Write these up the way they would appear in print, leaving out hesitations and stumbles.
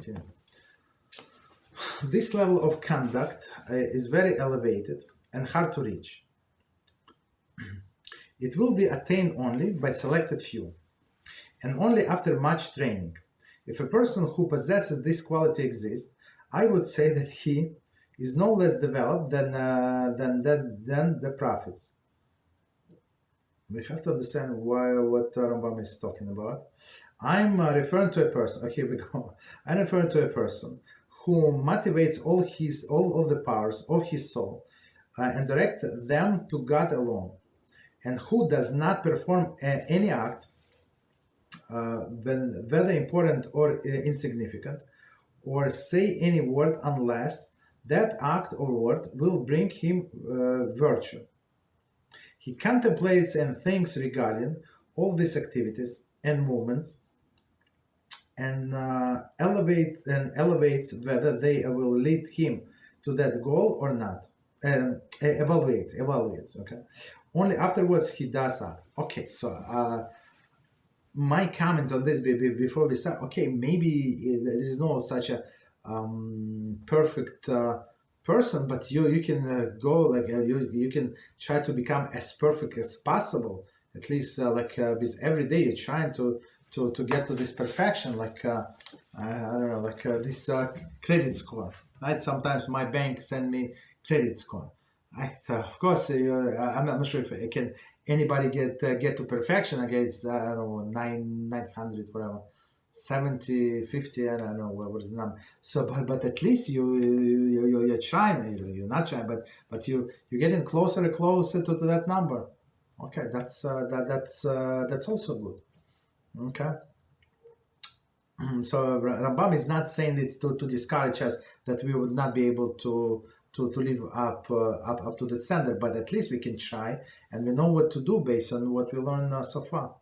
continue. This level of conduct is very elevated and hard to reach. It will be attained only by selected few, and only after much training. If a person who possesses this quality exists, I would say that he is no less developed than the prophets. We have to understand what Rambam is talking about. I'm referring to a person. Okay, here we go. I'm referring to a person who motivates all of the powers of his soul and direct them to God alone, and who does not perform any act, whether important or insignificant, or say any word unless that act or word will bring him virtue. He contemplates and thinks regarding all these activities and movements, and elevates whether they will lead him to that goal or not. And evaluates. Okay. Only afterwards he does act. Okay. So my comment on this before we start. Okay, maybe there is no such a perfect person, but you can go like you can try to become as perfect as possible. At least with every day you're trying to get to this perfection. Like I don't know, like this credit score. Right? Sometimes my bank send me credit score. Of course, I'm not sure if anybody get to perfection against I don't know 900 whatever. 70, 50, I don't know what is the number. So, but at least you're trying. You're not trying, but you're getting closer and closer to that number. Okay, that's also good. Okay. So Rambam is not saying it's to discourage us that we would not be able to live up to the standard, but at least we can try, and we know what to do based on what we learned so far.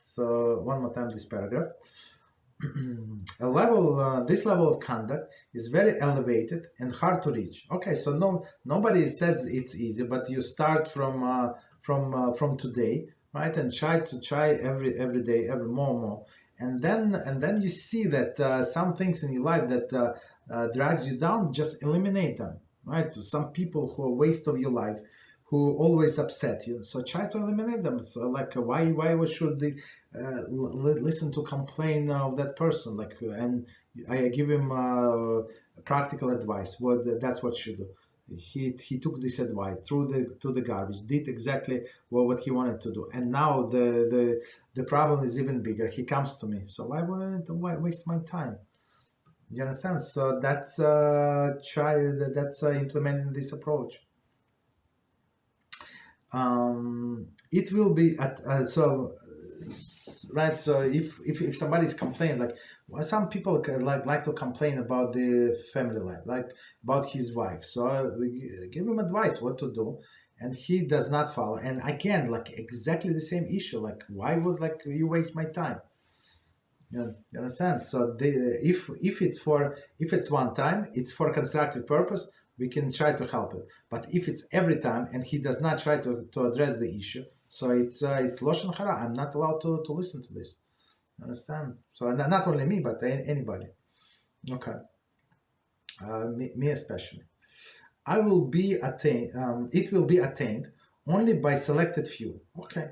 So one more time this paragraph. This level of conduct is very elevated and hard to reach. Okay, so nobody says it's easy, but you start from today, right, and try every day, every more, and then you see that some things in your life that drags you down, just eliminate them, right? Some people who are waste of your life, who always upset you, so try to eliminate them. So like why should they listen to complain of that person? Like, and I give him practical advice. That's what you do. He took this advice, threw the garbage, did exactly what he wanted to do, and now the problem is even bigger. He comes to me, so why waste my time? You understand? So that's implementing this approach. It will be right. So if somebody's complaining, like some people like to complain about the family life, like about his wife. So we give him advice what to do, and he does not follow. And again, like exactly the same issue. Like why would you waste my time? You understand? So if it's one time, it's for constructive purpose. We can try to help it. But if it's every time and he does not try to address the issue, so it's Lashon Hara. I'm not allowed to listen to this. Understand? So not only me, but anybody. Okay. Me especially. It will be attained only by selected few. Okay.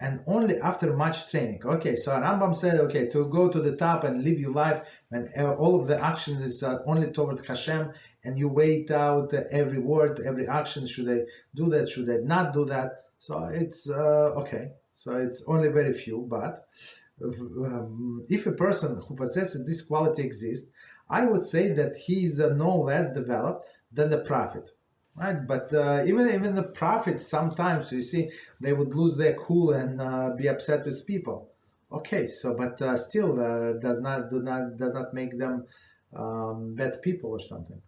And only after much training. Okay, so Rambam said, okay, to go to the top and live your life, and all of the action is only toward HaShem, and you wait out every word, every action. Should I do that? Should I not do that? So it's okay. So it's only very few. But if a person who possesses this quality exists, I would say that he is no less developed than the prophet. Right, but even the prophets sometimes, you see, they would lose their cool and be upset with people. Okay, so but still does not make them bad people or something.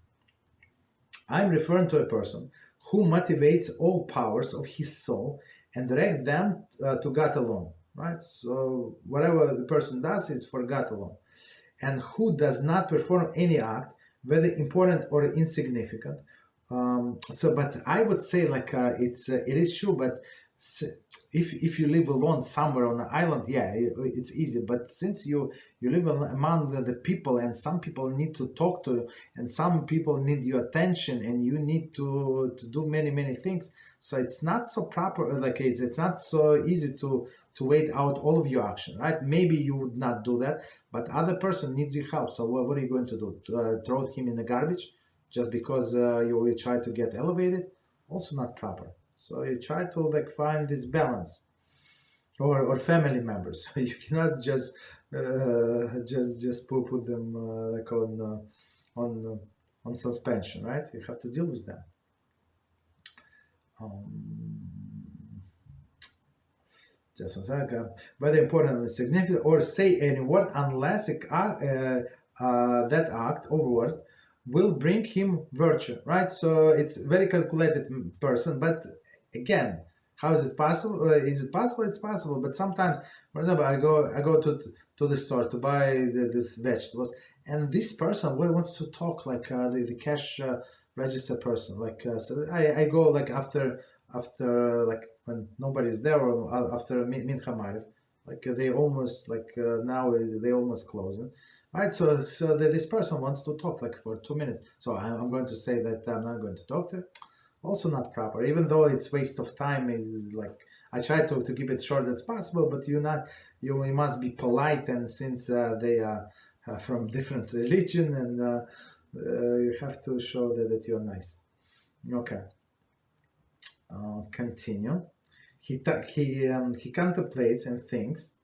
I'm referring to a person who motivates all powers of his soul and direct them to God alone. Right, so whatever the person does is for God alone, and who does not perform any act, whether important or insignificant. But I would say it is true, but if you live alone somewhere on an island, yeah, it's easy. But since you live among the people, and some people need to talk to you, and some people need your attention, and you need to do many things. So it's not so proper. Like it's not so easy to wait out all of your action, right? Maybe you would not do that, but other person needs your help. So what are you going to do? Throw him in the garbage just because you try to get elevated? Also not proper. So you try to like find this balance, or family members. So you cannot just put them like on suspension, right? You have to deal with them. Just one second. Very important and significant, or say any word unless that act or word will bring him virtue, right? So it's very calculated person, but again, how is it possible? Is it possible? It's possible, but sometimes, for example, I go to the store to buy the vegetables, and this person wants to talk like the cash register person, like so I go like after like when nobody's there, or after Mincha Maariv, like they almost like now they almost closing. Right, so this person wants to talk like for 2 minutes. So I'm going to say that I'm not going to talk to her. Also not proper, even though it's waste of time. It's like I try to keep it short as possible, but you must be polite, and since they are from different religion, and you have to show that you're nice. Okay. Continue. He contemplates and thinks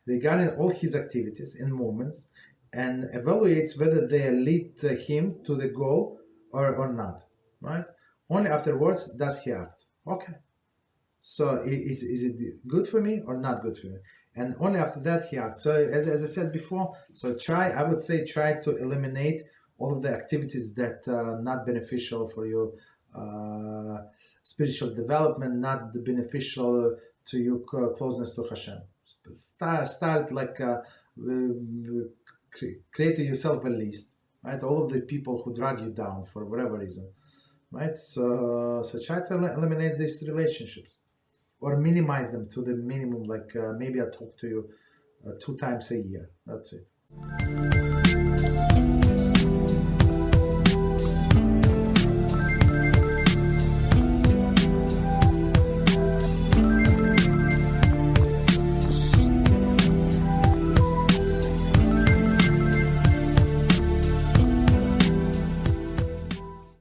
regarding all his activities and movements, and evaluates whether they lead him to the goal or not, right? Only afterwards does he act. Okay. So is it good for me or not good for me? And only after that he acts. So as I said before, so I would say try to eliminate all of the activities that are not beneficial for your spiritual development, not beneficial to your closeness to HaShem. Start like create yourself a list, right? All of the people who drag you down for whatever reason, right? So try to eliminate these relationships, or minimize them to the minimum. Like maybe I talk to you 2 times a year. That's it.